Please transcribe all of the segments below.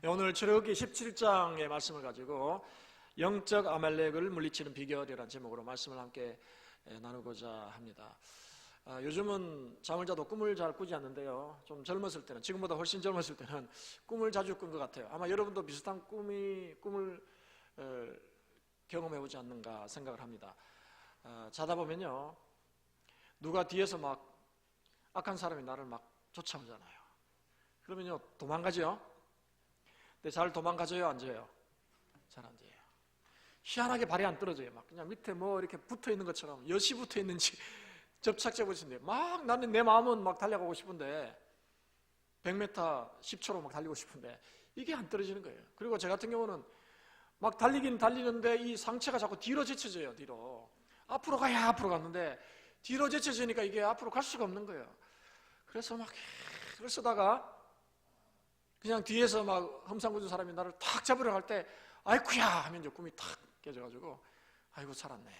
오늘 출애굽기 17장의 말씀을 가지고 영적 아말렉을 물리치는 비결이라는 제목으로 말씀을 함께 나누고자 합니다. 요즘은 잠을 자도 꿈을 잘 꾸지 않는데요, 좀 젊었을 때는, 지금보다 훨씬 젊었을 때는 꿈을 자주 꾼 것 같아요. 아마 여러분도 비슷한 꿈을 경험해보지 않는가 생각을 합니다. 자다 보면요, 누가 뒤에서 막 악한 사람이 나를 막 쫓아오잖아요. 그러면요, 도망가죠. 근데 잘 도망가져요, 안 져요? 잘 안 져요. 희한하게 발이 안 떨어져요. 막 그냥 밑에 뭐 이렇게 붙어 있는 것처럼, 엿이 붙어 있는지 접착제버리신데, 막 나는 내 마음은 막 달려가고 싶은데 100m 10초로 막 달리고 싶은데 이게 안 떨어지는 거예요. 그리고 저 같은 경우는 막 달리긴 달리는데 이 상체가 자꾸 뒤로 제쳐져요. 뒤로 앞으로 가야 앞으로 갔는데 뒤로 제쳐지니까 이게 앞으로 갈 수가 없는 거예요. 그래서 막 그걸 쓰다가 그냥 뒤에서 막 험상궂은 사람이 나를 탁 잡으려 할 때 아이쿠야 하면 이제 꿈이 탁 깨져가지고 아이고 살았네.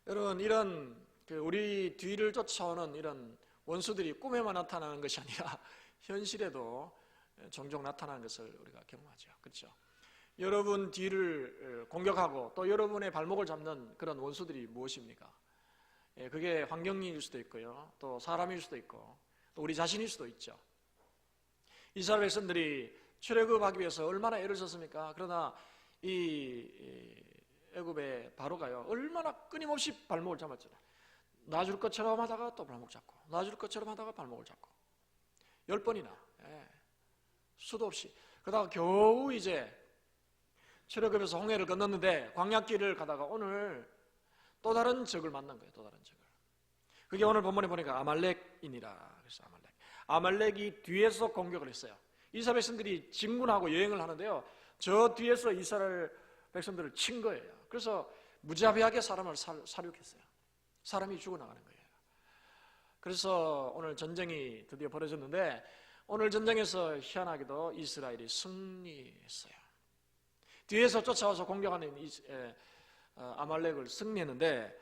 여러분, 이런 우리 뒤를 쫓아오는 이런 원수들이 꿈에만 나타나는 것이 아니라 현실에도 종종 나타나는 것을 우리가 경험하죠. 그렇죠? 여러분 뒤를 공격하고 또 여러분의 발목을 잡는 그런 원수들이 무엇입니까? 그게 환경일 수도 있고요, 또 사람일 수도 있고, 또 우리 자신일 수도 있죠. 이스라엘 백성들이 출애굽하기 위해서 얼마나 애를 썼습니까? 그러나 이 애굽의 바로가요, 얼마나 끊임없이 발목을 잡았잖아요. 놔줄 것처럼 하다가 또 발목 잡고, 놔줄 것처럼 하다가 발목을 잡고 10번이나, 수도 없이. 그러다가 겨우 이제 출애굽에서 홍해를 건넜는데 광야길을 가다가 오늘 또 다른 적을 만난 거예요. 또 다른 적을. 그게 오늘 본문에 보니까 아말렉이니라. 그래서 아말렉이 뒤에서 공격을 했어요. 이스라엘 백성들이 진군하고 여행을 하는데요, 저 뒤에서 이스라엘 백성들을 친 거예요. 그래서 무자비하게 사람을 살육했어요. 사람이 죽어나가는 거예요. 그래서 오늘 전쟁이 드디어 벌어졌는데, 오늘 전쟁에서 희한하게도 이스라엘이 승리했어요. 뒤에서 쫓아와서 공격하는 아말렉을 승리했는데,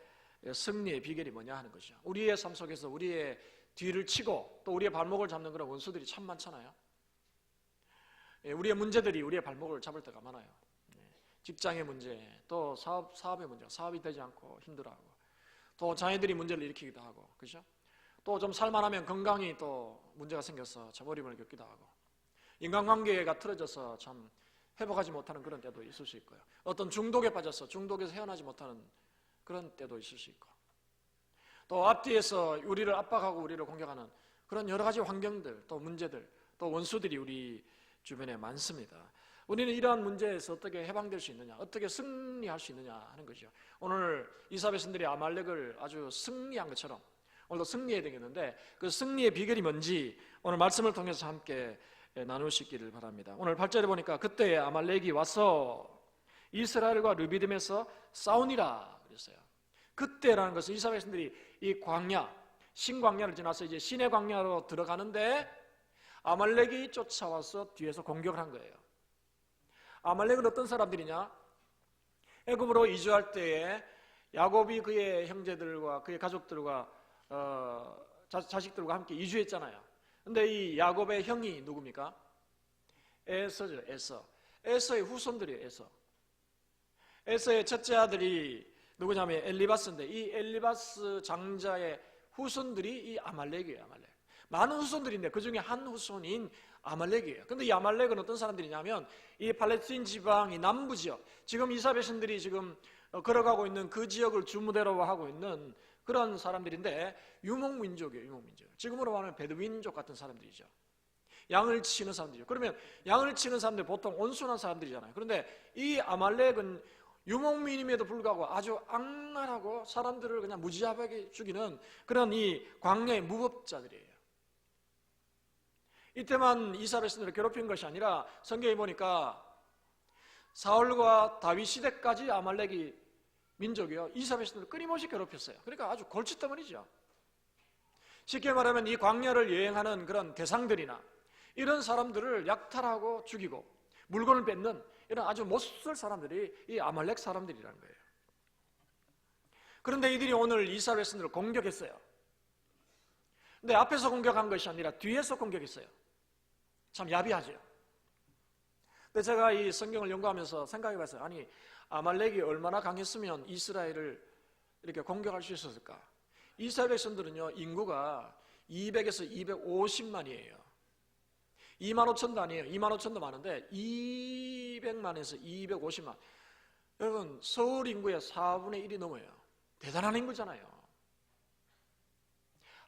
승리의 비결이 뭐냐 하는 것이죠. 우리의 삶 속에서 우리의 뒤를 치고 또 우리의 발목을 잡는 그런 원수들이 참 많잖아요. 우리의 문제들이 우리의 발목을 잡을 때가 많아요. 직장의 문제, 또 사업의 문제, 사업이 되지 않고 힘들어하고, 또 자녀들이 문제를 일으키기도 하고, 그렇죠? 또 좀 살만하면 건강이 또 문제가 생겨서 저버림을 겪기도 하고, 인간관계가 틀어져서 참 회복하지 못하는 그런 때도 있을 수 있고요. 어떤 중독에 빠져서 중독에서 헤어나지 못하는 그런 때도 있을 수 있고, 또 앞뒤에서 우리를 압박하고 우리를 공격하는 그런 여러 가지 환경들, 또 문제들, 또 원수들이 우리 주변에 많습니다. 우리는 이러한 문제에서 어떻게 해방될 수 있느냐, 어떻게 승리할 수 있느냐 하는 거죠. 오늘 이스라엘 백성들이 아말렉을 아주 승리한 것처럼 오늘도 승리해야 되겠는데, 그 승리의 비결이 뭔지 오늘 말씀을 통해서 함께 나누시기를 바랍니다. 오늘 8절에 보니까 그때 아말렉이 와서 이스라엘과 르비딤에서 싸우니라 그랬어요. 그때라는 것은 이스라엘 백성들이 이 광야, 신광야를 지나서 이제 신의 광야로 들어가는데 아말렉이 쫓아와서 뒤에서 공격을 한 거예요. 아말렉은 어떤 사람들이냐? 애굽으로 이주할 때에 야곱이 그의 형제들과 그의 가족들과 자식들과 함께 이주했잖아요. 근데 이 야곱의 형이 누굽니까? 에서죠. 에서의 후손들이에요. 에서의 첫째 아들이 누구냐면 엘리바스인데, 이 엘리바스 장자의 후손들이 이 아말렉이에요. 아말렉. 많은 후손들인데 그 중에 한 후손인 아말렉이에요. 근데 이 아말렉은 어떤 사람들이냐면 이 팔레스틴 지방이 남부 지역, 지금 이스라엘 백성들이 지금 걸어가고 있는 그 지역을 주무대로 하고 있는 그런 사람들인데 유목민족이에요. 유목민족. 지금으로 말하면 베두인족 같은 사람들이죠. 양을 치는 사람들이죠. 그러면 양을 치는 사람들 보통 온순한 사람들이잖아요. 그런데 이 아말렉은 유목민임에도 불구하고 아주 악랄하고 사람들을 그냥 무지하게 죽이는 그런 이 광야의 무법자들이에요. 이때만 이스라엘 백성들을 괴롭힌 것이 아니라 성경에 보니까 사울과 다윗 시대까지 아말렉이 민족이요, 이스라엘 백성들을 끊임없이 괴롭혔어요. 그러니까 아주 골칫덩어리죠. 쉽게 말하면 이 광야를 여행하는 그런 대상들이나 이런 사람들을 약탈하고 죽이고 물건을 뺏는 이런 아주 못쓸 사람들이 이 아말렉 사람들이라는 거예요. 그런데 이들이 오늘 이스라엘 백성들을 공격했어요. 근데 앞에서 공격한 것이 아니라 뒤에서 공격했어요. 참 야비하죠. 근데 제가 이 성경을 연구하면서 생각해 봤어요. 아니, 아말렉이 얼마나 강했으면 이스라엘을 이렇게 공격할 수 있었을까? 이스라엘 백성들은요, 인구가 200에서 250만이에요. 2만 5천도 아니에요. 2만 5천도 많은데 200만에서 250만. 여러분, 서울 인구의 4분의 1이 넘어요. 대단한 인구잖아요.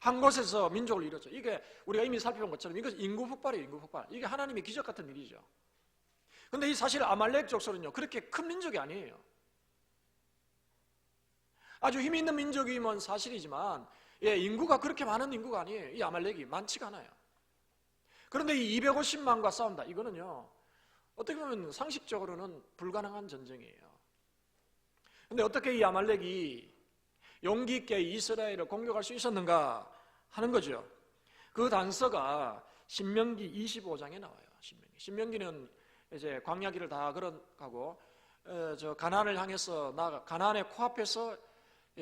한 곳에서 민족을 이뤘죠. 이게 우리가 이미 살펴본 것처럼 이것은 인구 폭발이에요. 인구 폭발. 이게 하나님의 기적 같은 일이죠. 근데 이 사실 아말렉 족속은요, 그렇게 큰 민족이 아니에요. 아주 힘 있는 민족이면 사실이지만, 인구가 그렇게 많은 인구가 아니에요. 이 아말렉이 많지가 않아요. 그런데 이 250만과 싸운다. 이거는요, 어떻게 보면 상식적으로는 불가능한 전쟁이에요. 근데 어떻게 이 아말렉이 용기 있게 이스라엘을 공격할 수 있었는가 하는 거죠. 그 단서가 신명기 25장에 나와요. 신명기는 이제 광야길을 다 걸어가고 저 가나안을 향해서 나가 가나안의 코앞에서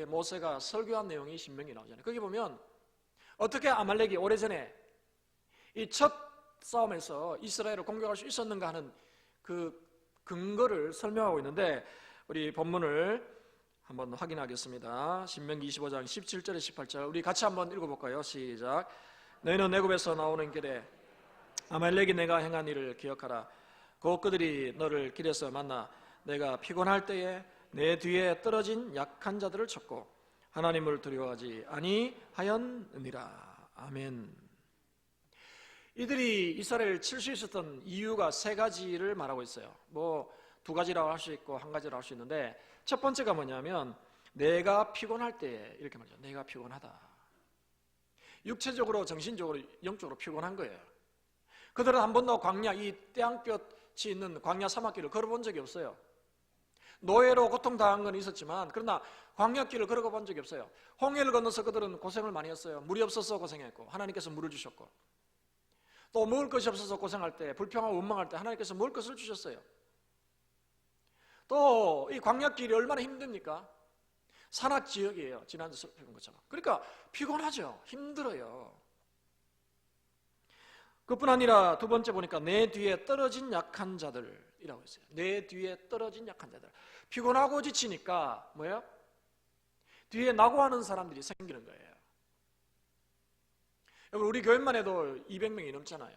모세가 설교한 내용이 신명기 나오잖아요. 거기 보면 어떻게 아말렉이 오래전에 이 첫 싸움에서 이스라엘을 공격할 수 있었는가 하는 그 근거를 설명하고 있는데, 우리 본문을 한번 확인하겠습니다. 신명기 25장 17절에 18절 우리 같이 한번 읽어볼까요? 시작. 너희는 애굽에서 나오는 길에 아말렉이 내가 행한 일을 기억하라. 곧 그들이 너를 길에서 만나 내가 피곤할 때에 내 뒤에 떨어진 약한 자들을 쳤고 하나님을 두려워하지 아니하였느니라. 아멘. 이들이 이스라엘을 칠 수 있었던 이유가 세 가지를 말하고 있어요. 뭐 두 가지라고 할 수 있고 한 가지라고 할 수 있는데, 첫 번째가 뭐냐면 내가 피곤할 때, 이렇게 말이죠. 내가 피곤하다. 육체적으로, 정신적으로, 영적으로 피곤한 거예요. 그들은 한 번도 광야, 이 태양볕이 있는 광야 사막길을 걸어본 적이 없어요. 노예로 고통당한 건 있었지만, 그러나 광야길을 걸어본 적이 없어요. 홍해를 건너서 그들은 고생을 많이 했어요. 물이 없어서 고생했고 하나님께서 물을 주셨고, 또 먹을 것이 없어서 고생할 때, 불평하고 원망할 때 하나님께서 먹을 것을 주셨어요. 또 이 광야길이 얼마나 힘듭니까? 산악지역이에요. 지난주 살펴본 것처럼. 그러니까 피곤하죠. 힘들어요. 그뿐 아니라 두 번째 보니까 내 뒤에 떨어진 약한 자들이라고 했어요. 내 뒤에 떨어진 약한 자들. 피곤하고 지치니까 뭐예요? 뒤에 낙오하는 사람들이 생기는 거예요. 여러분, 우리 교회만 해도 200명이 넘잖아요.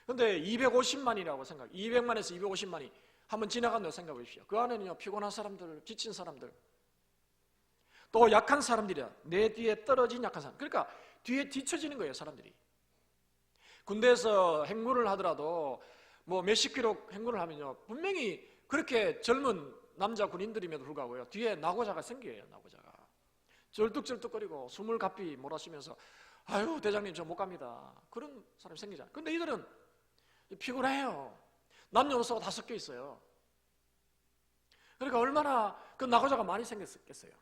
그런데 250만이라고 생각, 200만에서 250만이 한번 지나간다고 생각해 보십시오. 그 안에는요, 피곤한 사람들, 지친 사람들, 또 약한 사람들이야. 내 뒤에 떨어진 약한 사람. 그러니까 뒤에 뒤처지는 거예요, 사람들이. 군대에서 행군을 하더라도 뭐 몇십 킬로 행군을 하면요, 분명히 그렇게 젊은 남자 군인들임에도 불구하고요, 뒤에 낙오자가 생겨요. 낙오자가 절뚝절뚝거리고 숨을 가삐 몰아쉬면서 아유, 대장님 저 못 갑니다. 그런 사람이 생기잖아요. 근데 이들은 피곤해요. 남녀노소가 다 섞여 있어요. 그러니까 얼마나 그 낙오자가 많이 생겼겠어요.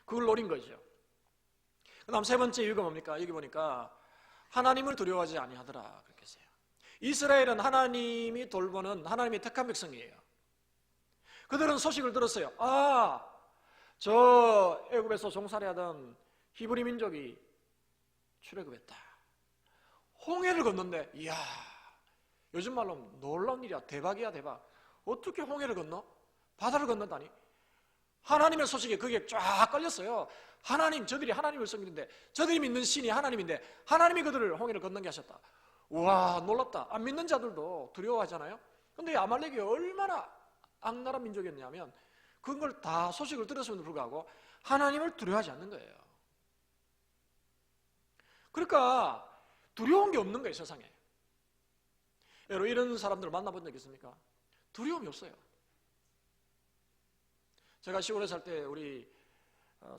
그걸 노린 거죠. 그 다음 세 번째 이유가 뭡니까? 여기 보니까 하나님을 두려워하지 아니하더라 그렇게 했어요. 이스라엘은 하나님이 돌보는 하나님의 택한 백성이에요. 그들은 소식을 들었어요. 아, 저 애굽에서 종살이하던 히브리 민족이 출애굽했다. 홍해를 건넌데, 이야, 요즘 말로 놀라운 일이야. 대박이야, 대박. 어떻게 홍해를 건너? 바다를 건넌다니? 하나님의 소식에 그게 쫙 걸렸어요. 하나님, 저들이 하나님을 섬기는데, 저들이 믿는 신이 하나님인데 하나님이 그들을 홍해를 건너게 하셨다. 우와, 놀랍다. 안 믿는 자들도 두려워하잖아요. 근데 이 아말렉이 얼마나 악랄한 민족이었냐면 그걸 다 소식을 들었음에도 불구하고 하나님을 두려워하지 않는 거예요. 그러니까 두려운 게 없는 거예요, 세상에. 여러분, 이런 사람들을 만나본 적 있습니까? 두려움이 없어요. 제가 시골에 살 때 우리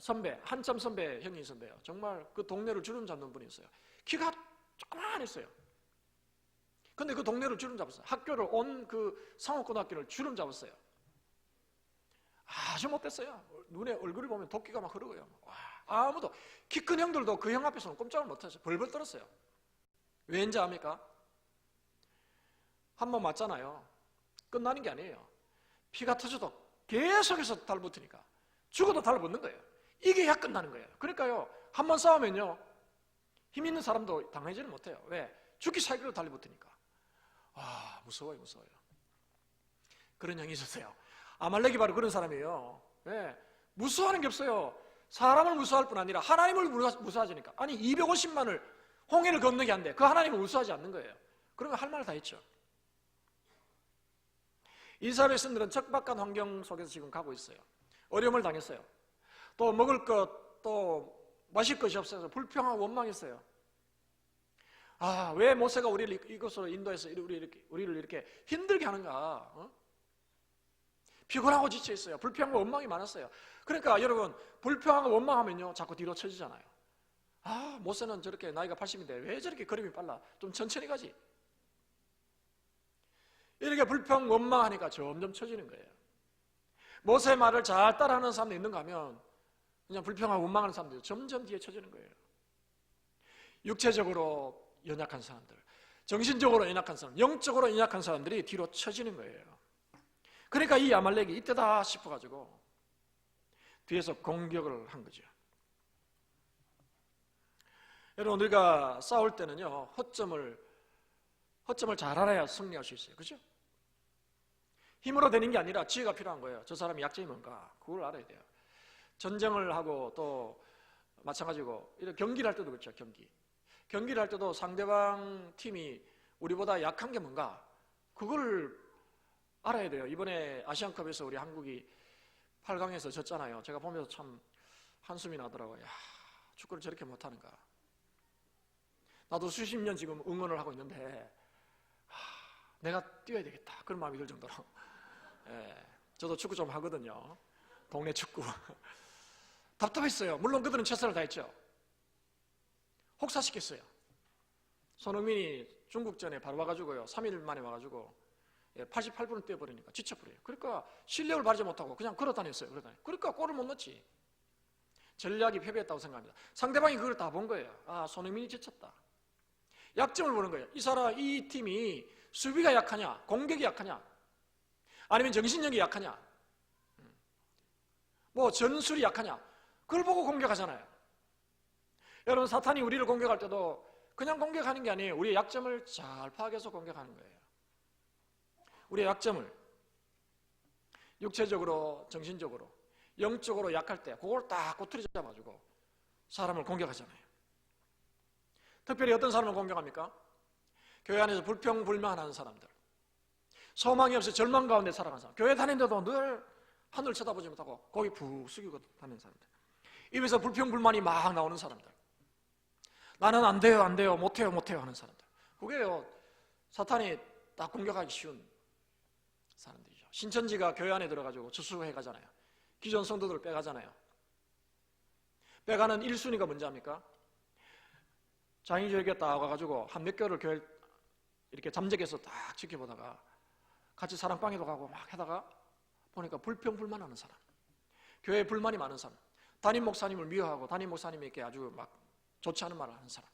선배, 한참 선배 형이 있었는데요, 정말 그 동네를 주름 잡는 분이 있어요. 키가 조그만했어요. 근데 그 동네를 주름 잡았어요. 학교를 온 그 상업고등학교를 주름 잡았어요. 아주 못됐어요. 눈에 얼굴을 보면 도끼가 막 흐르고요. 와, 아무도, 키 큰 형들도 그 형 앞에서는 꼼짝을 못했어요. 벌벌 떨었어요. 왜인지 압니까? 한 번 맞잖아요. 끝나는 게 아니에요. 피가 터져도 계속해서 달붙으니까 죽어도 달붙는 거예요. 이게 야 끝나는 거예요. 그러니까요, 한 번 싸우면요, 힘 있는 사람도 당하지는 못해요. 왜? 죽기 살기로 달리붙으니까. 무서워요. 그런 형이 있었어요. 아말렉이 바로 그런 사람이에요. 왜? 무서워하는 게 없어요. 사람을 무서워할 뿐 아니라 하나님을 무서워하니까. 아니 250만을 홍해를 건너게 한대. 그 하나님을 무서워하지 않는 거예요. 그러면 할 말을 다 했죠. 이스라엘 백성들은 척박한 환경 속에서 지금 가고 있어요. 어려움을 당했어요. 또 먹을 것, 또 마실 것이 없어서 불평하고 원망했어요. 왜 모세가 우리를 이곳으로 인도해서 우리를 이렇게 힘들게 하는가? 피곤하고 지쳐 있어요. 불평하고 원망이 많았어요. 그러니까 여러분, 불평하고 원망하면요 자꾸 뒤로 쳐지잖아요. 모세는 저렇게 나이가 80인데 왜 저렇게 걸음이 빨라? 좀 천천히 가지. 이렇게 불평 원망하니까 점점 쳐지는 거예요. 모세의 말을 잘 따라하는 사람도 있는가 하면 그냥 불평하고 원망하는 사람들이 점점 뒤에 쳐지는 거예요. 육체적으로 연약한 사람들, 정신적으로 연약한 사람, 영적으로 연약한 사람들이 뒤로 쳐지는 거예요. 그러니까 이 아말렉이 이때다 싶어가지고 뒤에서 공격을 한 거죠. 여러분, 우리가 싸울 때는요 허점을 잘 알아야 승리할 수 있어요. 그죠? 힘으로 되는 게 아니라 지혜가 필요한 거예요. 저 사람이 약점이 뭔가 그걸 알아야 돼요. 전쟁을 하고 또 마찬가지고 이런 경기를 할 때도 그렇죠. 경기를 할 때도 상대방 팀이 우리보다 약한 게 뭔가 그걸 알아야 돼요. 이번에 아시안컵에서 우리 한국이 8강에서 졌잖아요. 제가 보면서 참 한숨이 나더라고요. 축구를 저렇게 못하는가. 나도 수십 년 지금 응원을 하고 있는데 내가 뛰어야 되겠다 그런 마음이 들 정도로. 저도 축구 좀 하거든요. 동네 축구. 답답했어요. 물론 그들은 최선을 다했죠. 혹사시켰어요. 손흥민이 중국전에 바로 와가지고요 3일 만에 와가지고 88분을 뛰어버리니까 지쳐버려요. 그러니까 실력을 발휘하지 못하고 그냥 걸어다녔어요. 그러니까 골을 못 넣지. 전략이 패배했다고 생각합니다. 상대방이 그걸 다 본 거예요. 손흥민이 지쳤다. 약점을 보는 거예요. 이 팀이 수비가 약하냐, 공격이 약하냐, 아니면 정신력이 약하냐, 뭐 전술이 약하냐, 그걸 보고 공격하잖아요. 여러분, 사탄이 우리를 공격할 때도 그냥 공격하는 게 아니에요. 우리의 약점을 잘 파악해서 공격하는 거예요. 우리의 약점을 육체적으로, 정신적으로, 영적으로 약할 때 그걸 딱 꼬투리 잡아주고 사람을 공격하잖아요. 특별히 어떤 사람을 공격합니까? 교회 안에서 불평불만하는 사람들, 소망이 없이 절망 가운데 살아가는 사람, 교회 다니는데도 늘 하늘 쳐다보지 못하고 고개 푹 숙이고 다니는 사람들, 입에서 불평불만이 막 나오는 사람들, 나는 안 돼요 못해요 하는 사람들, 그게요 사탄이 딱 공격하기 쉬운 사람들이죠. 신천지가 교회 안에 들어가지고 저수해 가잖아요. 기존 성도들을 빼가잖아요. 빼가는 1순위가 뭔지 압니까? 장인주에게 딱 와가지고 한 몇 개월을 교회 이렇게 잠적해서 딱 지켜보다가 같이 사랑방에도 가고 막 하다가 보니까 불평불만하는 사람, 교회에 불만이 많은 사람, 담임 목사님을 미워하고 담임 목사님에게 아주 막 좋지 않은 말을 하는 사람,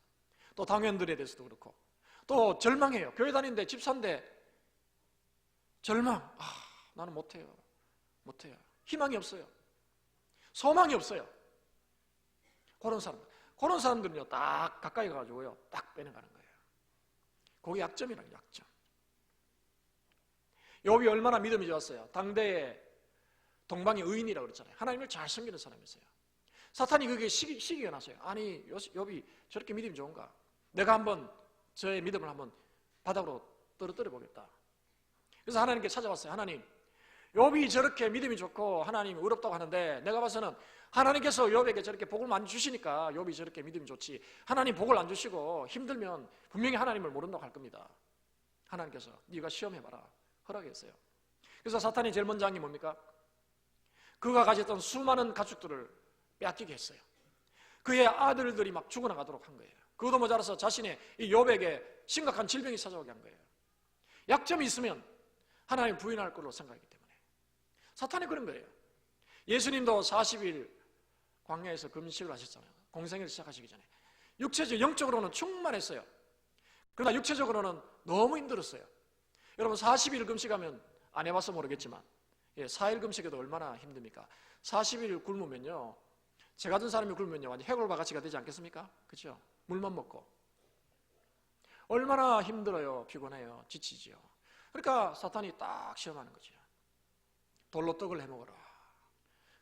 또 당회원들에 대해서도 그렇고, 또 절망해요. 교회 다니는데 집사인데 절망, 나는 못해요. 희망이 없어요. 소망이 없어요. 그런 사람들은요 딱 가까이 가가지고요 딱 빼내가는 거예요. 그게 약점이라는 약점. 욥이 얼마나 믿음이 좋았어요. 당대의 동방의 의인이라고 그랬잖아요. 하나님을 잘 섬기는 사람이었어요. 사탄이 그게 시기가 났어요. 아니 욥이 저렇게 믿음이 좋은가? 내가 한번 저의 믿음을 한번 바닥으로 떨어뜨려 보겠다. 그래서 하나님께 찾아왔어요. 하나님, 욥이 저렇게 믿음이 좋고 하나님이 의롭다고 하는데 내가 봐서는 하나님께서 욥에게 저렇게 복을 많이 주시니까 욥이 저렇게 믿음이 좋지, 하나님 복을 안 주시고 힘들면 분명히 하나님을 모른다고 할 겁니다. 하나님께서 네가 시험해봐라 허락했어요. 그래서 사탄이 제일 먼저 한 게 뭡니까? 그가 가졌던 수많은 가축들을 빼앗기게 했어요. 그의 아들들이 막 죽어나가도록 한 거예요. 그것도 모자라서 자신의 이 욥에게 심각한 질병이 찾아오게 한 거예요. 약점이 있으면 하나님 부인할 걸로 생각하기 때문에 사탄이 그런 거예요. 예수님도 40일 광야에서 금식을 하셨잖아요. 공생애를 시작하시기 전에 육체적, 영적으로는 충만했어요. 그러나 육체적으로는 너무 힘들었어요. 여러분 40일 금식하면 안 해봐서 모르겠지만 4일 금식에도 얼마나 힘듭니까? 40일 굶으면요, 제 같은 사람이 굶으면요 완전 해골바가지가 되지 않겠습니까? 그렇죠? 물만 먹고. 얼마나 힘들어요. 피곤해요. 지치지요. 그러니까 사탄이 딱 시험하는 거죠. 돌로 떡을 해먹어라.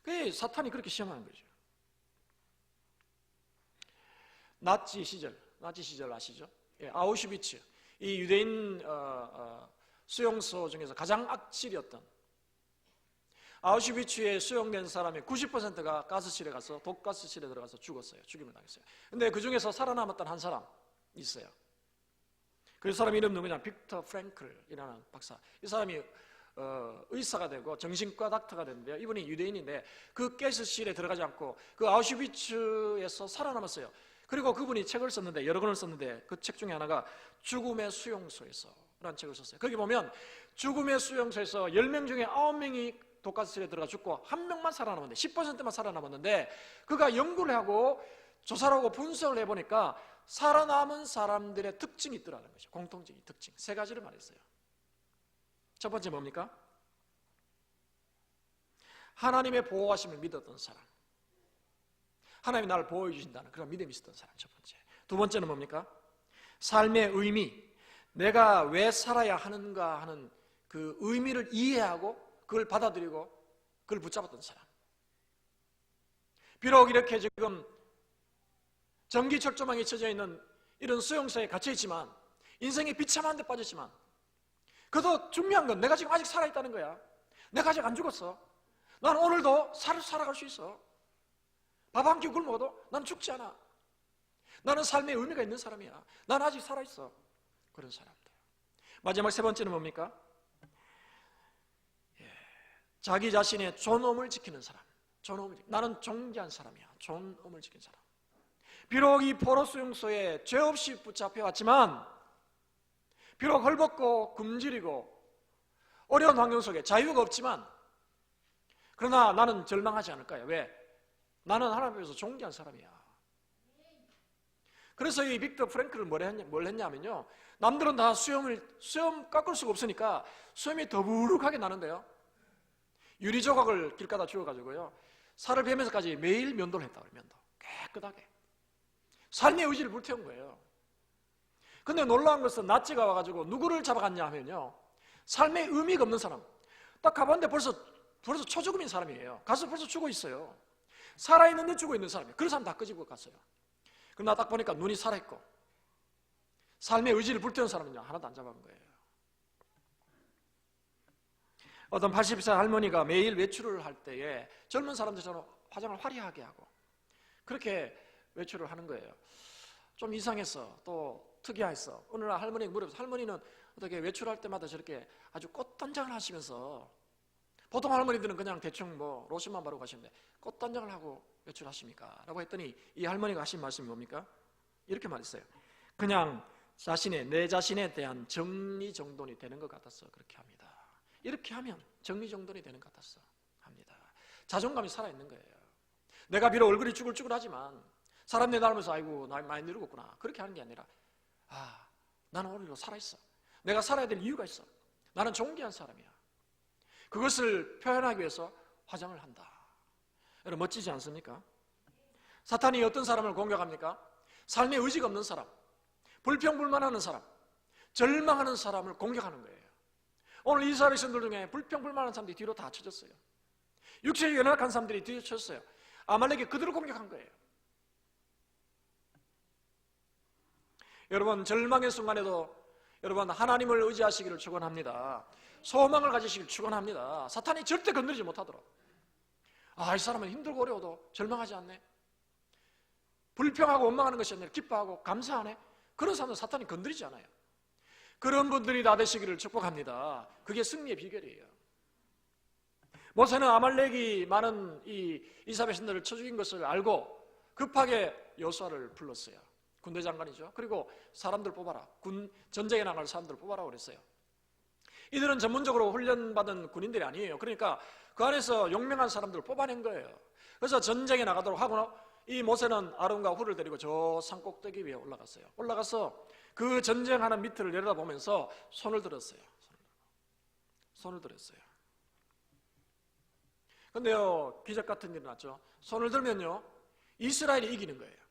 그게 사탄이 그렇게 시험하는 거죠. 나치 시절 아시죠? 예, 아우슈비츠. 이 유대인 수용소 중에서 가장 악질이었던 아우슈비츠에 수용된 사람의 90%가 가스실에 가서 독가스실에 들어가서 죽었어요. 죽임을 당했어요. 근데 그 중에서 살아남았던 한 사람 있어요. 그 사람 이름 누구냐? 빅터 프랭클이라는 박사. 이 사람이 의사가 되고 정신과 닥터가 됐는데요. 이분이 유대인인데 그 가스실에 들어가지 않고 그 아우슈비츠에서 살아남았어요. 그리고 그분이 책을 썼는데, 여러 권을 썼는데 그 책 중에 하나가 죽음의 수용소에서 라는 책을 썼어요. 거기 보면 죽음의 수용소에서 10명 중에 9명이 독가스실에 들어가 죽고 1명만 살아남았는데 10%만 살아남았는데 그가 연구를 하고 조사를 하고 분석을 해보니까 살아남은 사람들의 특징이 있더라는 거죠. 공통적인 특징 3가지를 말했어요. 첫 번째 뭡니까? 하나님의 보호하심을 믿었던 사람, 하나님이 나를 보호해 주신다는 그런 믿음이 있었던 사람. 첫 번째. 두 번째는 뭡니까? 삶의 의미, 내가 왜 살아야 하는가 하는 그 의미를 이해하고 그걸 받아들이고 그걸 붙잡았던 사람. 비록 이렇게 지금 전기 철조망이 쳐져 있는 이런 수용소에 갇혀 있지만, 인생의 비참한 데 빠졌지만, 그래도 중요한 건 내가 지금 아직 살아있다는 거야. 내가 아직 안 죽었어. 난 오늘도 살아갈 수 있어. 밥 한 끼 굶어도 난 죽지 않아. 나는 삶의 의미가 있는 사람이야. 난 아직 살아있어. 그런 사람들. 마지막 3번째는 뭡니까? 자기 자신의 존엄을 지키는 사람. 나는 존귀한 사람이야. 존엄을 지키는 사람. 비록 이 포로 수용소에 죄 없이 붙잡혀왔지만, 비록 헐벗고 굶주리고 어려운 환경 속에 자유가 없지만, 그러나 나는 절망하지 않을 거야. 왜? 나는 하나님 앞에서 존귀한 사람이야. 그래서 이 빅터 프랭클은 뭘 했냐면요, 남들은 다 수염 깎을 수가 없으니까 수염이 더부룩하게 나는데요, 유리 조각을 길가다 주워가지고요 살을 베면서까지 매일 면도를 했다고 그래요. 면도 깨끗하게 삶의 의지를 불태운 거예요. 근데 놀라운 것은 나치가 와가지고 누구를 잡아갔냐 하면요, 삶의 의미가 없는 사람. 딱 가봤는데 벌써 초죽음인 사람이에요. 가서 벌써 죽어 있어요. 살아있는데 죽어 있는 사람이에요. 그런 사람 다 끄집어 갔어요. 그럼 나 딱 보니까 눈이 살아있고 삶의 의지를 불태운 사람은요 하나도 안 잡아간 거예요. 어떤 80세 할머니가 매일 외출을 할 때에 젊은 사람들처럼 화장을 화려하게 하고 그렇게 외출을 하는 거예요. 좀 이상했어. 또 특이했어. 어느 날 할머니가 물어봤어요. 할머니는 어떻게 외출할 때마다 저렇게 아주 꽃단장을 하시면서, 보통 할머니들은 그냥 대충 뭐 로션만 바르고 가시는데 꽃단장을 하고 외출하십니까? 라고 했더니 이 할머니가 하신 말씀이 뭡니까? 이렇게 말했어요. 그냥 내 자신에 대한 정리정돈이 되는 것 같아서 그렇게 합니다. 이렇게 하면 정리정돈이 되는 것 같아서 합니다. 자존감이 살아있는 거예요. 내가 비록 얼굴이 쭈글쭈글하지만 사람들 나오면서 아이고 나 많이 늙었구나 그렇게 하는 게 아니라, 나는 오늘도 살아있어. 내가 살아야 될 이유가 있어. 나는 존귀한 사람이야. 그것을 표현하기 위해서 화장을 한다. 여러분 멋지지 않습니까? 사탄이 어떤 사람을 공격합니까? 삶의 의지가 없는 사람, 불평불만하는 사람, 절망하는 사람을 공격하는 거예요. 오늘 이스라엘 백성들 중에 불평불만한 사람들이 뒤로 다 쳐졌어요. 육체의 연약한 사람들이 뒤로 쳐졌어요. 아말렉이 그들을 공격한 거예요. 여러분 절망의 순간에도 여러분 하나님을 의지하시기를 축원합니다. 소망을 가지시길 축원합니다. 사탄이 절대 건드리지 못하도록. 이 사람은 힘들고 어려워도 절망하지 않네, 불평하고 원망하는 것이 아니라 기뻐하고 감사하네, 그런 사람은 사탄이 건드리지 않아요. 그런 분들이 다 되시기를 축복합니다. 그게 승리의 비결이에요. 모세는 아말렉이 많은 이 이스라엘 백성들을 쳐 죽인 것을 알고 급하게 여호수아를 불렀어요. 군대 장관이죠. 그리고 사람들 뽑아라, 전쟁에 나갈 사람들 뽑아라 그랬어요. 이들은 전문적으로 훈련받은 군인들이 아니에요. 그러니까 그 안에서 용맹한 사람들을 뽑아낸 거예요. 그래서 전쟁에 나가도록 하고, 이 모세는 아론과 훌을 데리고 저 산꼭대기 위에 올라갔어요. 올라가서 그 전쟁하는 밑을 내려다보면서 손을 들었어요. 손을 들었어요. 근데요, 기적 같은 일이 났죠. 손을 들면요, 이스라엘이 이기는 거예요.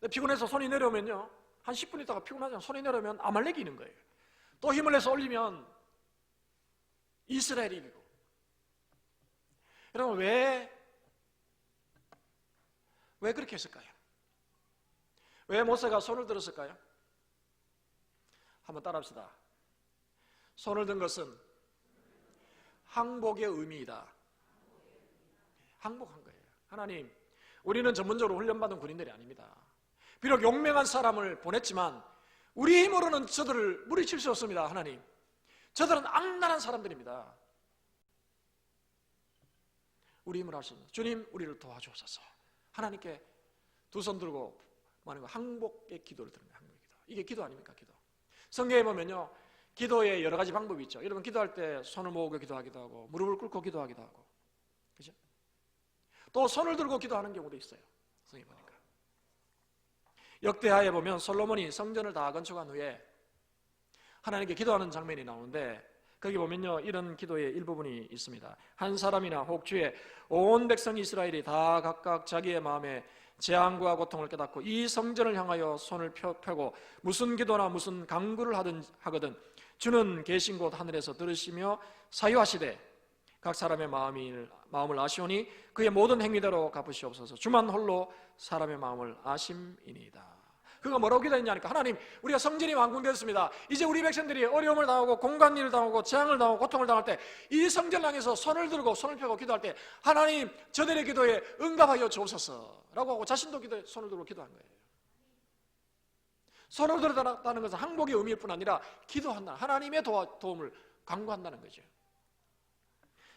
피곤해서 손이 내려오면요, 한 10분 있다가 피곤하잖아요. 손이 내려오면 아말렉이 이기는 거예요. 또 힘을 내서 올리면 이스라엘이 이기고. 여러분, 왜 그렇게 했을까요? 왜 모세가 손을 들었을까요? 한번 따라합시다. 손을 든 것은 항복의 의미이다. 항복한 거예요. 하나님, 우리는 전문적으로 훈련받은 군인들이 아닙니다. 비록 용맹한 사람을 보냈지만 우리 힘으로는 저들을 물리칠 수 없습니다. 하나님, 저들은 악랄한 사람들입니다. 우리 힘으로 할 수 없는 주님, 우리를 도와주옵소서. 하나님께 두 손 들고 항복의 기도를 드립니다. 항복의 기도. 이게 기도 아닙니까? 기도. 성경에 보면요, 기도에 여러 가지 방법이 있죠. 여러분, 기도할 때 손을 모으고 기도하기도 하고 무릎을 꿇고 기도하기도 하고, 그죠? 또 손을 들고 기도하는 경우도 있어요. 성경에 보니까 역대하에 보면 솔로몬이 성전을 다 건축한 후에 하나님께 기도하는 장면이 나오는데, 거기 보면요, 이런 기도의 일부분이 있습니다. 한 사람이나 혹 주의 온 백성 이스라엘이 다 각각 자기의 마음에 재앙과 고통을 깨닫고 이 성전을 향하여 손을 펴고 무슨 기도나 무슨 간구를 하거든 주는 계신 곳 하늘에서 들으시며 사유하시되 각 사람의 마음을 아시오니 그의 모든 행위대로 갚으시옵소서. 주만 홀로 사람의 마음을 아심이니이다. 그가 뭐라고 기도했냐니까, 하나님, 우리가 성전이 완공되었습니다. 이제 우리 백성들이 어려움을 당하고 공간일을 당하고 재앙을 당하고 고통을 당할 때 이 성전을 향해서 손을 들고 손을 펴고 기도할 때 하나님, 저들의 기도에 응답하여 주옵소서 라고 하고 자신도 손을 들고 기도한 거예요. 손을 들었다는 것은 항복의 의미일 뿐 아니라 기도한다, 하나님의 도움을 간구한다는 거죠.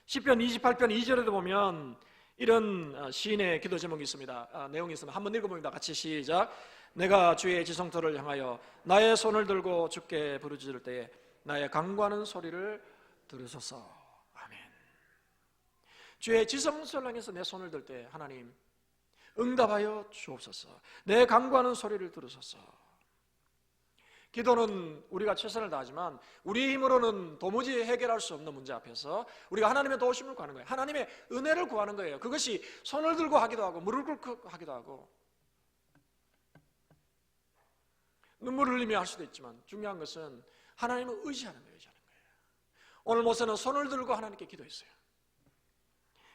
시편 28편 2절에도 보면 이런 시인의 기도 제목이 있습니다. 내용이 있습니다. 한번 읽어봅니다. 같이 시작. 내가 주의 지성소를 향하여 나의 손을 들고 주께 부르짖을 때에 나의 간구하는 소리를 들으소서. 아멘. 주의 지성소를 향해서 내 손을 들 때 하나님, 응답하여 주옵소서. 내 간구하는 소리를 들으소서. 기도는 우리가 최선을 다하지만 우리 힘으로는 도무지 해결할 수 없는 문제 앞에서 우리가 하나님의 도우심을 구하는 거예요. 하나님의 은혜를 구하는 거예요. 그것이 손을 들고 하기도 하고 무릎을 꿇고 하기도 하고 눈물을 흘리며 할 수도 있지만 중요한 것은 하나님을 의지하는 거예요. 오늘 모세는 손을 들고 하나님께 기도했어요.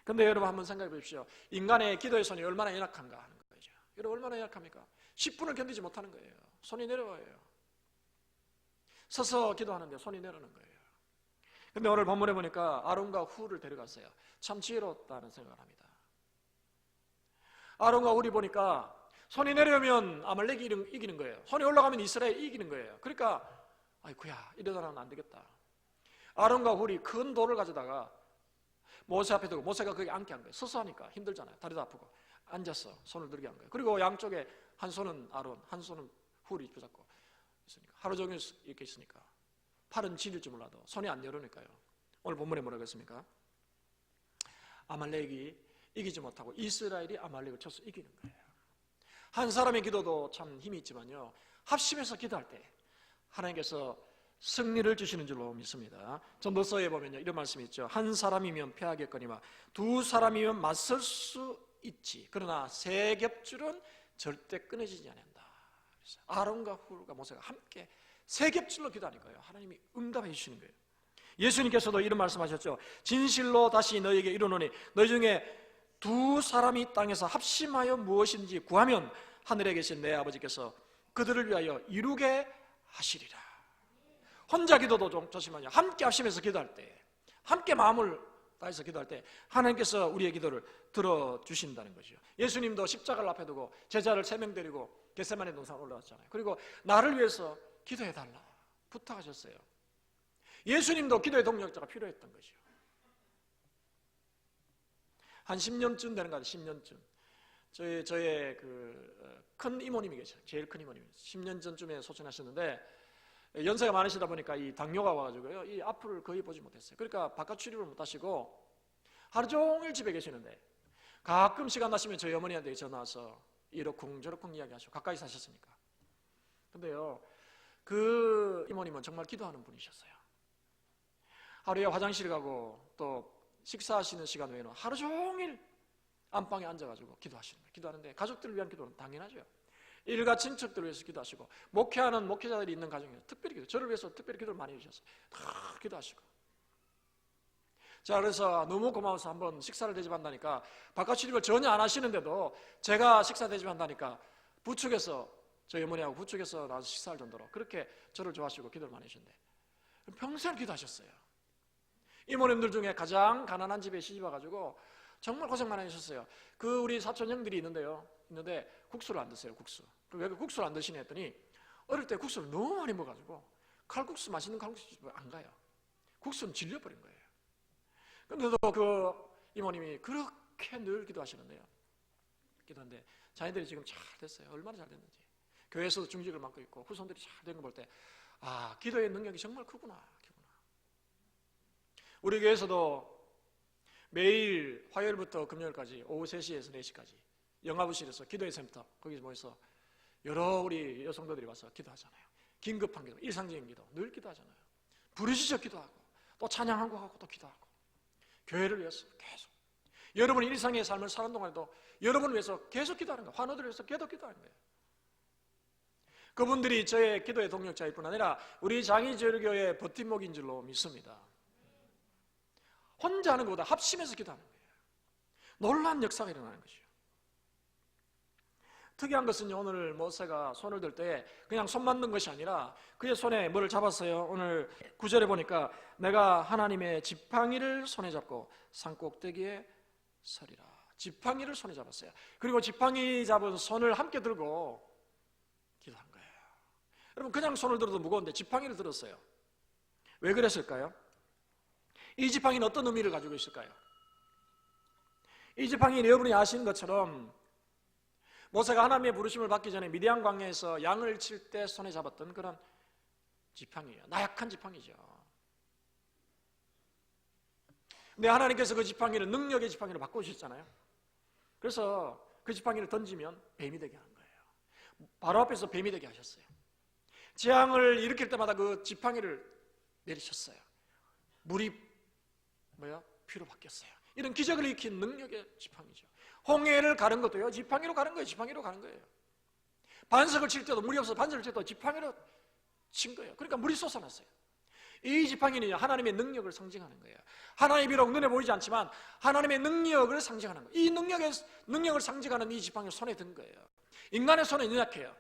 그런데 여러분 한번 생각해 보십시오. 인간의 기도의 손이 얼마나 연약한가 하는 거죠. 여러분 얼마나 연약합니까? 10분을 견디지 못하는 거예요. 손이 내려와요. 서서 기도하는데 손이 내려오는 거예요. 그런데 오늘 본문에 보니까 아론과 훌을 데려갔어요. 참 지혜롭다는 생각을 합니다. 아론과 훌이 보니까 손이 내려오면 아말렉이 이기는 거예요. 손이 올라가면 이스라엘이 이기는 거예요. 그러니까 아이쿠야, 이러다가는 안 되겠다. 아론과 훌이 큰 돌을 가져다가 모세 앞에 두고 모세가 거기 앉게 한 거예요. 서서 하니까 힘들잖아요. 다리도 아프고. 앉아서 손을 들게 한 거예요. 그리고 양쪽에 한 손은 아론, 한 손은 훌이 붙잡고 있으니까, 하루 종일 이렇게 있으니까 팔은 지릴 줄 몰라도 손이 안 내려오니까요. 오늘 본문에 뭐라고 했습니까? 아말렉이 이기지 못하고 이스라엘이 아말렉을 쳐서 이기는 거예요. 한 사람의 기도도 참 힘이 있지만요, 합심해서 기도할 때 하나님께서 승리를 주시는 줄로 믿습니다. 전도서에 보면요, 이런 말씀이 있죠. 한 사람이면 패하겠거니와 두 사람이면 맞설 수 있지, 그러나 세 겹줄은 절대 끊어지지 않는다. 아론과 훌과 모세가 함께 세 겹줄로 기도하니까요, 하나님이 응답해 주시는 거예요. 예수님께서도 이런 말씀하셨죠. 진실로 다시 너희에게 이르노니 너희 중에 두 사람이 땅에서 합심하여 무엇인지 구하면 하늘에 계신 내 아버지께서 그들을 위하여 이루게 하시리라. 혼자 기도도 좀 조심하냐. 함께 합심해서 기도할 때, 함께 마음을 다해서 기도할 때 하나님께서 우리의 기도를 들어주신다는 거죠. 예수님도 십자가를 앞에 두고 제자를 3명 데리고 겟세마네 동산 올라왔잖아요. 그리고 나를 위해서 기도해달라 부탁하셨어요. 예수님도 기도의 동력자가 필요했던 거죠. 한 10년쯤 되는 거 같아요. 10년쯤. 저의 큰 이모님이 계셔요. 제일 큰 이모님이 10년 전쯤에 소천하셨는데 연세가 많으시다 보니까 이 당뇨가 와가지고요, 이 앞을 거의 보지 못했어요. 그러니까 바깥 출입을 못 하시고 하루 종일 집에 계시는데 가끔 시간 나시면 저희 어머니한테 전화 와서 이러쿵 저러쿵 이야기하시고, 가까이 사셨으니까. 근데요, 그 이모님은 정말 기도하는 분이셨어요. 하루에 화장실 가고 또 식사하시는 시간 외에는 하루 종일 안방에 앉아가지고 기도하시는 거예요. 기도하는데 가족들을 위한 기도는 당연하죠. 일가 친척들을 위해서 기도하시고, 목회하는 목회자들이 있는 가정에 특별히 기도, 저를 위해서 특별히 기도를 많이 해주셨어요. 다 기도하시고. 자, 그래서 너무 고마워서 한번 식사를 대접한다니까, 바깥 출입을 전혀 안 하시는데도 제가 식사 대접한다니까 부축해서, 저희 어머니하고 부축해서 나와서 식사할 정도로 그렇게 저를 좋아하시고 기도를 많이 하셨는데, 평생 기도하셨어요. 이모님들 중에 가장 가난한 집에 시집 와가지고 정말 고생 많이 하셨어요. 그 우리 사촌 형들이 있는데 국수를 안 드세요. 국수. 왜 국수를 안 드시냐 했더니, 어릴 때 국수를 너무 많이 먹어가지고 칼국수, 맛있는 칼국수 집에 안 가요. 국수는 질려버린 거예요. 근데도 그 이모님이 그렇게 늘 기도하시는데요. 기도하는데 자녀들이 지금 잘 됐어요. 얼마나 잘 됐는지. 교회에서도 중직을 맡고 있고 후손들이 잘 된 거 볼 때, 아, 기도의 능력이 정말 크구나. 우리 교회에서도 매일 화요일부터 금요일까지 오후 3시에서 4시까지 영화부실에서 기도의 센터, 거기서 모여서 여러 우리 여성도들이 와서 기도하잖아요. 긴급한 기도, 일상적인 기도 늘 기도하잖아요. 부르짖어 기도하고 또 찬양한곡하고 또 기도하고, 교회를 위해서 계속, 여러분이 일상의 삶을 사는 동안에도 여러분을 위해서 계속 기도하는 거예요. 환우들을 위해서 계속 기도하는 거예요. 그분들이 저의 기도의 동력자일 뿐 아니라 우리 장의제일교회의 버팀목인 줄로 믿습니다. 혼자 하는 것보다 합심해서 기도하는 거예요. 놀라운 역사가 일어나는 것이죠. 특이한 것은요, 오늘 모세가 손을 들 때 그냥 손 만든 것이 아니라 그의 손에 뭐를 잡았어요. 오늘 9절에 보니까 내가 하나님의 지팡이를 손에 잡고 산꼭대기에 서리라. 지팡이를 손에 잡았어요. 그리고 지팡이 잡은 손을 함께 들고 기도한 거예요. 여러분, 그냥 손을 들어도 무거운데 지팡이를 들었어요. 왜 그랬을까요? 이 지팡이는 어떤 의미를 가지고 있을까요? 이 지팡이는 여러분이 아시는 것처럼 모세가 하나님의 부르심을 받기 전에 미디안 광야에서 양을 칠 때 손에 잡았던 그런 지팡이예요. 나약한 지팡이죠. 근데 하나님께서 그 지팡이를 능력의 지팡이로 바꾸셨잖아요. 그래서 그 지팡이를 던지면 뱀이 되게 하는 거예요. 바로 앞에서 뱀이 되게 하셨어요. 재앙을 일으킬 때마다 그 지팡이를 내리셨어요. 물이 피로 바뀌었어요. 이런 기적을 일으킨 능력의 지팡이죠. 홍해를 가른 것도요, 지팡이로 가른 거예요. 지팡이로 가는 거예요. 반석을 칠 때도 물이 없어서 반석을 칠 때도 지팡이로 친 거예요. 그러니까 물이 솟아났어요. 이 지팡이는 하나님의 능력을 상징하는 거예요. 하나님이 비록 눈에 보이지 않지만 하나님의 능력을 상징하는 거예요. 이 능력을 상징하는 이 지팡이를 손에 든 거예요. 인간의 손은 연약해요.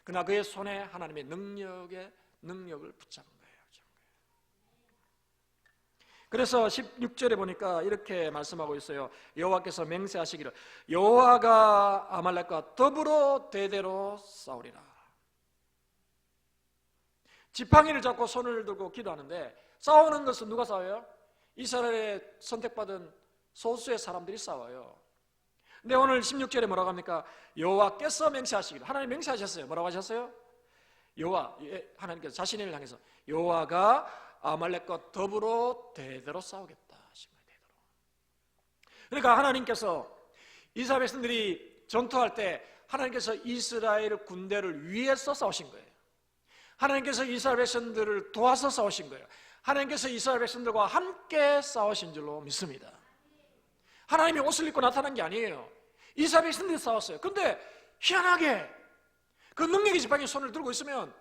그러나 그의 손에 하나님의 능력을 붙잡은 거예요. 그래서 16절에 보니까 이렇게 말씀하고 있어요. 여호와께서 맹세하시기를 여호와가 아말렉과 더불어 대대로 싸우리라. 지팡이를 잡고 손을 들고 기도하는데, 싸우는 것은 누가 싸워요? 이스라엘에 선택받은 소수의 사람들이 싸워요. 근데 오늘 16절에 뭐라고 합니까? 여호와께서 맹세하시기를. 하나님 맹세하셨어요. 뭐라고 하셨어요? 하나님께서 자신을 향해서 여호와가 아말렉과 더불어 대대로 싸우겠다 하신 거예요. 대대로. 그러니까 하나님께서 이스라엘 백성들이 전투할 때 하나님께서 이스라엘 군대를 위해서 싸우신 거예요. 하나님께서 이스라엘 백성들을 도와서 싸우신 거예요. 하나님께서 이스라엘 백성들과 함께 싸우신 줄로 믿습니다. 하나님이 옷을 입고 나타난 게 아니에요. 이스라엘 백성들이 싸웠어요. 근데 희한하게 그 능력의 지팡이 손을 들고 있으면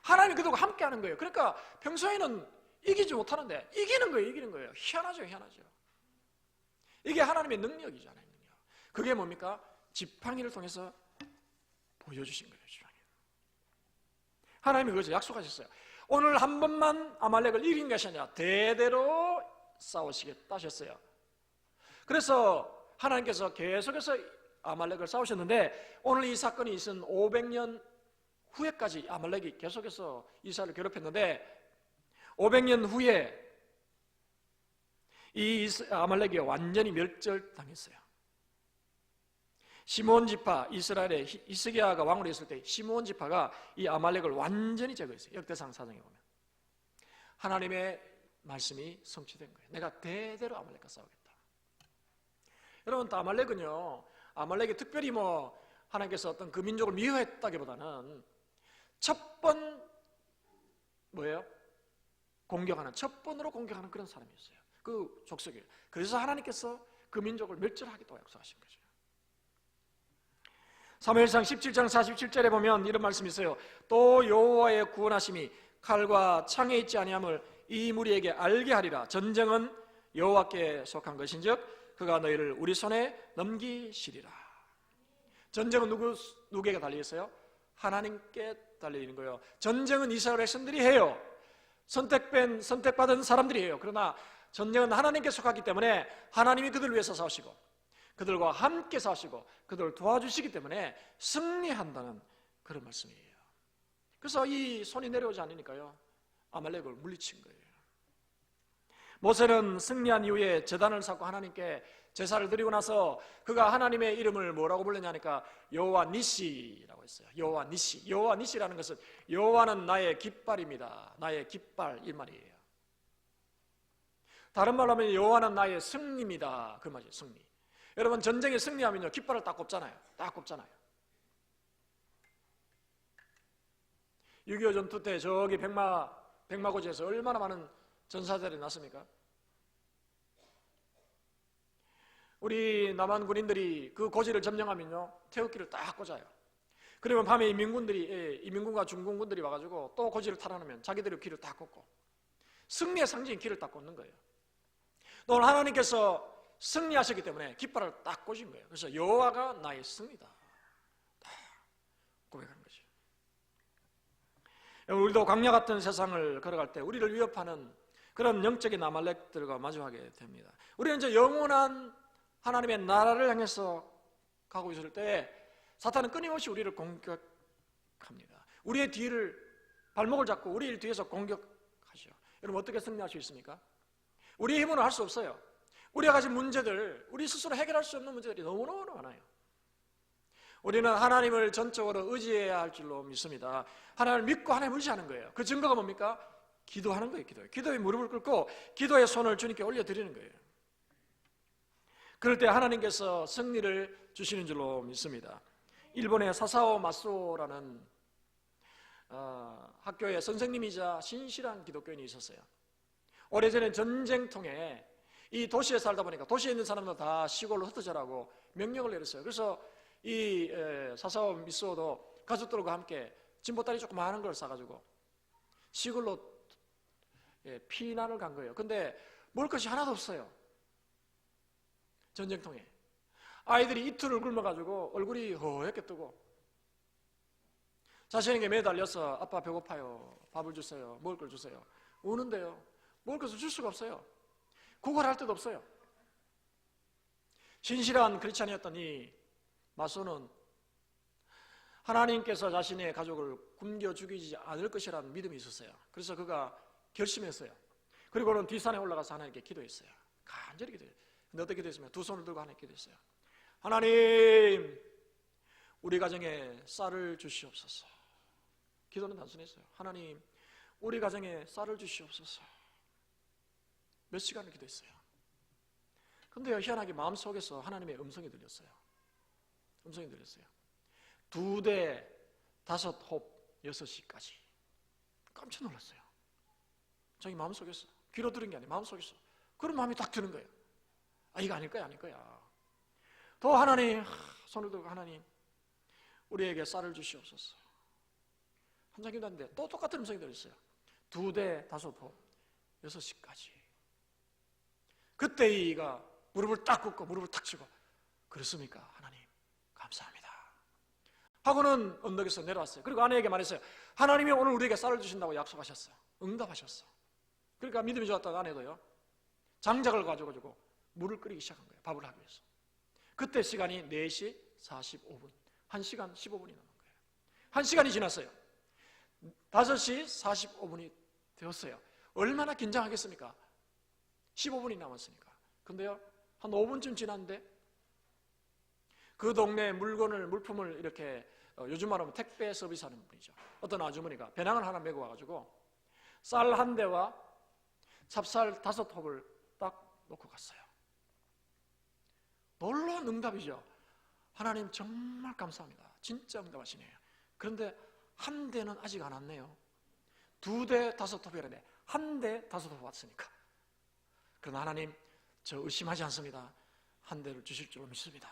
하나님이 그들과 함께 하는 거예요. 그러니까 평소에는 이기지 못하는데 이기는 거예요. 희한하죠. 이게 하나님의 능력이잖아요. 그게 뭡니까? 지팡이를 통해서 보여주신 거예요. 지팡이. 하나님이 그것을 약속하셨어요. 오늘 한 번만 아말렉을 이긴 것이 아니라 대대로 싸우시겠다 하셨어요. 그래서 하나님께서 계속해서 아말렉을 싸우셨는데, 오늘 이 사건이 있은 500년 후에까지 아말렉이 계속해서 이스라엘을 괴롭혔는데, 500년 후에 이 아말렉이 완전히 멸절당했어요. 시므온 지파, 이스라엘의 히스기야가 왕으로 있을 때 시므온 지파가 이 아말렉을 완전히 제거했어요. 역대상 사정에 보면 하나님의 말씀이 성취된 거예요. 내가 대대로 아말렉과 싸우겠다. 여러분, 또 아말렉이 특별히 하나님께서 어떤 그 민족을 미워했다기보다는 첫 번으로 공격하는 그런 사람이었어요. 그 족속이에요. 그래서 하나님께서 그 민족을 멸절하겠다고 약속하신 거죠. 사무엘상 17장 47절에 보면 이런 말씀이 있어요. 또 여호와의 구원하심이 칼과 창에 있지 아니함을 이 무리에게 알게 하리라. 전쟁은 여호와께 속한 것인즉 그가 너희를 우리 손에 넘기시리라. 전쟁은 누구에게 달려있어요? 하나님께 달려있는 거예요. 전쟁은 이스라엘 백성들이 해요. 선택받은 사람들이 해요. 그러나 전쟁은 하나님께 속하기 때문에 하나님이 그들을 위해서 싸우시고 그들과 함께 싸우시고 그들을 도와주시기 때문에 승리한다는 그런 말씀이에요. 그래서 이 손이 내려오지 않으니까요, 아말렉을 물리친 거예요. 모세는 승리한 이후에 제단을 쌓고 하나님께 제사를 드리고 나서 그가 하나님의 이름을 뭐라고 불렀냐니까 여호와 니시라고 했어요. 여호와 니시. 여호와 니시라는 것은 여호와는 나의 깃발입니다. 나의 깃발 이 말이에요. 다른 말로 하면 여호와는 나의 승리입니다. 그 말이에요. 승리. 여러분 전쟁에 승리하면요 깃발을 딱 꼽잖아요. 딱 꼽잖아요. 6.25 전투 때 저기 백마고지에서 얼마나 많은 전사자들이 났습니까? 우리 남한 군인들이 그 고지를 점령하면요 태극기를 딱 꽂아요. 그러면 밤에 이민군과 중공군들이 와가지고 또 고지를 탈환하면 자기들의 길을 딱 꽂고 승리의 상징인 길을 딱 꽂는 거예요. 오늘 하나님께서 승리하셨기 때문에 깃발을 딱 꽂은 거예요. 그래서 여호와가 나의 승리다 딱 고백하는 거죠. 우리도 광야 같은 세상을 걸어갈 때 우리를 위협하는 그런 영적인 아말렉들과 마주하게 됩니다. 우리는 이제 영원한 하나님의 나라를 향해서 가고 있을 때 사탄은 끊임없이 우리를 공격합니다. 우리의 뒤를 발목을 잡고 우리를 뒤에서 공격하죠. 여러분 어떻게 승리할 수 있습니까? 우리의 힘으로 할 수 없어요. 우리가 가진 문제들, 우리 스스로 해결할 수 없는 문제들이 너무너무 많아요. 우리는 하나님을 전적으로 의지해야 할 줄로 믿습니다. 하나님을 믿고 하나님을 의지하는 거예요. 그 증거가 뭡니까? 기도하는 거예요. 기도에 무릎을 꿇고 기도의 손을 주님께 올려드리는 거예요. 그럴 때 하나님께서 승리를 주시는 줄로 믿습니다. 일본의 사사오 마소라는 학교의 선생님이자 신실한 기독교인이 있었어요. 오래전에 전쟁통에 이 도시에 살다 보니까 도시에 있는 사람들 다 시골로 흩어져라고 명령을 내렸어요. 그래서 이 사사오 미소도 가족들과 함께 진보다리 조금 많은 걸 싸가지고 시골로 피난을 간 거예요. 근데 먹을 것이 하나도 없어요. 전쟁통에 아이들이 이틀을 굶어가지고 얼굴이 허옇게 뜨고 자신에게 매달려서 아빠 배고파요, 밥을 주세요, 먹을 걸 주세요 우는데요 먹을 것을 줄 수가 없어요. 구걸할 데도 없어요. 신실한 크리스찬이었던 이 마소는 하나님께서 자신의 가족을 굶겨 죽이지 않을 것이라는 믿음이 있었어요. 그래서 그가 결심했어요. 그리고는 뒷산에 올라가서 하나님께 기도했어요. 간절히 기도했어요. 근데 어떻게 기도했으면 두 손을 들고 하나님께 기도했어요. 하나님, 우리 가정에 쌀을 주시옵소서. 기도는 단순했어요. 하나님, 우리 가정에 쌀을 주시옵소서. 몇 시간을 기도했어요. 근데요, 희한하게 마음속에서 하나님의 음성이 들렸어요. 음성이 들렸어요. 2대 5홉 6시까지. 깜짝 놀랐어요. 자기 마음속에서. 귀로 들은 게 아니에요. 마음속에서. 그런 마음이 딱 드는 거예요. 아, 이거 아닐 거야, 아닐 거야. 또 하나님, 손을 들고 하나님, 우리에게 쌀을 주시옵소서. 한참 기도했는데 또 똑같은 음성이 들렸어요. 2대 5홉 6시까지. 그때 이가 무릎을 딱 꿇고 무릎을 탁 치고, 그렇습니까? 하나님, 감사합니다. 하고는 언덕에서 내려왔어요. 그리고 아내에게 말했어요. 하나님이 오늘 우리에게 쌀을 주신다고 약속하셨어요. 응답하셨어. 그러니까 믿음이 좋았던 아내도요, 장작을 가져가지고 물을 끓이기 시작한 거예요. 밥을 하기 위해서. 그때 시간이 4시 45분. 1시간 15분이 남은 거예요. 1시간이 지났어요. 5시 45분이 되었어요. 얼마나 긴장하겠습니까? 15분이 남았으니까. 근데요, 한 5분쯤 지났는데 그 동네 물품을 이렇게 요즘 말하면 택배 서비스하는 분이죠. 어떤 아주머니가 배낭을 하나 메고 와가지고 쌀 한 대와 찹쌀 5홉을 딱 놓고 갔어요. 놀라운 응답이죠. 하나님 정말 감사합니다. 진짜 응답하시네요. 그런데 한 대는 아직 안 왔네요. 2대 5홉이라네. 한 대 5홉 왔으니까. 그러나 하나님, 저 의심하지 않습니다. 한 대를 주실 줄로 믿습니다.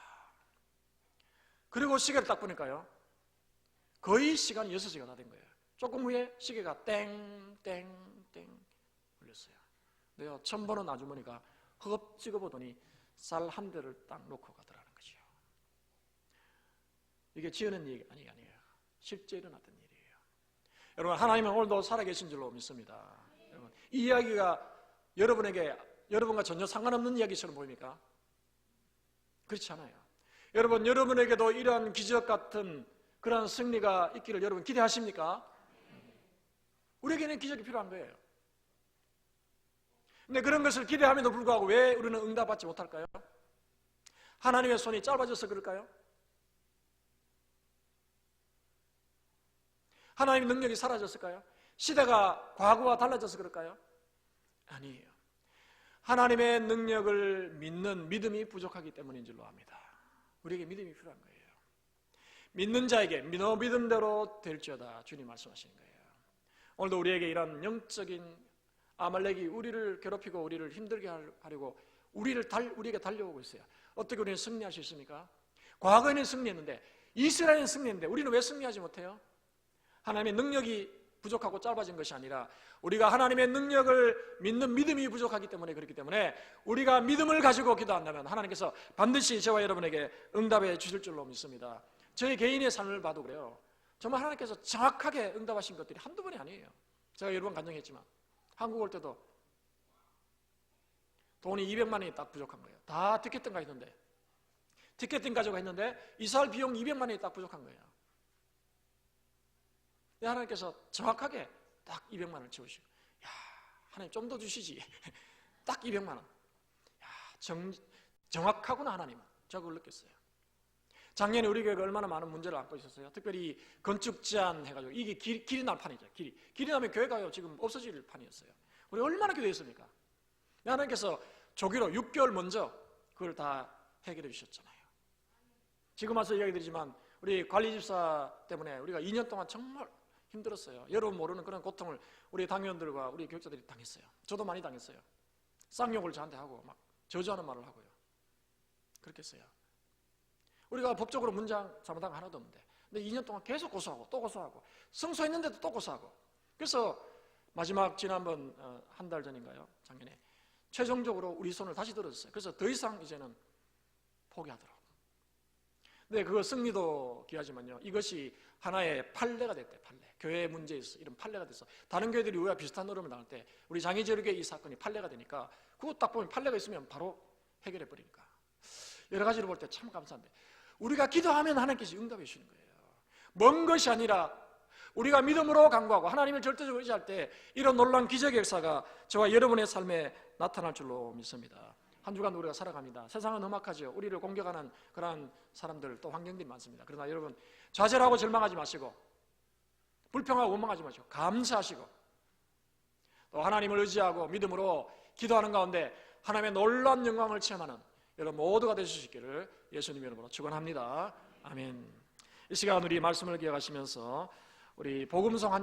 그리고 시계를 딱 보니까요, 거의 시간이 6시가 다 된 거예요. 조금 후에 시계가 땡땡땡 울렸어요. 내가 처음 보는 아주머니가 허겁 찍어보더니 쌀 한 대를 딱 놓고 가더라는 거죠. 이게 지어낸 얘기 아니에요. 실제 일어났던 일이에요. 여러분, 하나님은 오늘도 살아계신 줄로 믿습니다. 여러분, 이 이야기가 여러분과 전혀 상관없는 이야기처럼 보입니까? 그렇지 않아요. 여러분, 여러분에게도 이러한 기적 같은 그런 승리가 있기를 여러분 기대하십니까? 우리에게는 기적이 필요한 거예요. 근데 그런 것을 기대함에도 불구하고 왜 우리는 응답받지 못할까요? 하나님의 손이 짧아져서 그럴까요? 하나님의 능력이 사라졌을까요? 시대가 과거와 달라져서 그럴까요? 아니에요. 하나님의 능력을 믿는 믿음이 부족하기 때문인 줄로 압니다. 우리에게 믿음이 필요한 거예요. 믿는 자에게 너 믿음대로 될지어다 주님 말씀하시는 거예요. 오늘도 우리에게 이런 영적인 아말렉이 우리를 괴롭히고 우리를 힘들게 하려고 우리에게 달려오고 있어요. 어떻게 우리는 승리할 수 있습니까? 과거에는 승리했는데, 이스라엘은 승리했는데 우리는 왜 승리하지 못해요? 하나님의 능력이 부족하고 짧아진 것이 아니라 우리가 하나님의 능력을 믿는 믿음이 부족하기 때문에 그렇기 때문에 우리가 믿음을 가지고 기도한다면 하나님께서 반드시 저와 여러분에게 응답해 주실 줄로 믿습니다. 저희 개인의 삶을 봐도 그래요. 정말 하나님께서 정확하게 응답하신 것들이 한두 번이 아니에요. 제가 여러 번 간증했지만 한국 올 때도 돈이 200만 원이 딱 부족한 거예요. 다 티켓팅 가있는데 티켓팅 가지고 했는데 이사할 비용 200만 원이 딱 부족한 거예요. 하나님께서 정확하게 딱 200만 원을 채우시고, 야, 하나님 좀 더 주시지. 딱 200만 원. 야, 정확하구나 하나님은. 제가 그걸 느꼈어요. 작년에 우리 교회가 얼마나 많은 문제를 안고 있었어요. 특별히 건축 제한 해가지고 이게 길이 날 판이죠. 길이 나면 교회가 지금 없어질 판이었어요. 우리 얼마나 기도했습니까? 하나님께서 조기로 6개월 먼저 그걸 다 해결해 주셨잖아요. 지금 와서 이야기 드리지만 우리 관리집사 때문에 우리가 2년 동안 정말 힘들었어요. 여러분 모르는 그런 고통을 우리 당회원들과 우리 교육자들이 당했어요. 저도 많이 당했어요. 쌍욕을 저한테 하고 막 저주하는 말을 하고요. 그렇게 했어요. 우리가 법적으로 문장 잘못한 거 하나도 없는데, 근데 2년 동안 계속 고소하고 또 고소하고 승소했는데도 또 고소하고. 그래서 마지막 지난번 한 달 전인가요? 작년에 최종적으로 우리 손을 다시 들어줬어요. 그래서 더 이상 이제는 포기하더라고요. 근데 그 승리도 귀하지만요, 이것이 하나의 판례가 됐대. 판례. 교회 문제에서 이런 판례가 돼서 다른 교회들이 우리가 비슷한 어려움을 당할 때 우리 장애지역에 이 사건이 판례가 되니까 그거 딱 보면 판례가 있으면 바로 해결해 버리니까 여러 가지로 볼 때 참 감사한데, 우리가 기도하면 하나님께서 응답해 주시는 거예요. 먼 것이 아니라 우리가 믿음으로 간구하고 하나님을 절대적으로 의지할 때 이런 놀라운 기적의 역사가 저와 여러분의 삶에 나타날 줄로 믿습니다. 한 주간 우리가 살아갑니다. 세상은 험악하죠. 우리를 공격하는 그런 사람들 또 환경들이 많습니다. 그러나 여러분 좌절하고 절망하지 마시고 불평하고 원망하지 마시고 감사하시고 또 하나님을 의지하고 믿음으로 기도하는 가운데 하나님의 놀라운 영광을 체험하는 여러분 모두가 되실 수 있기를 예수님 이름으로 축원합니다. 아멘. 이 시간 우리 말씀을 기억하시면서 우리 복음성 한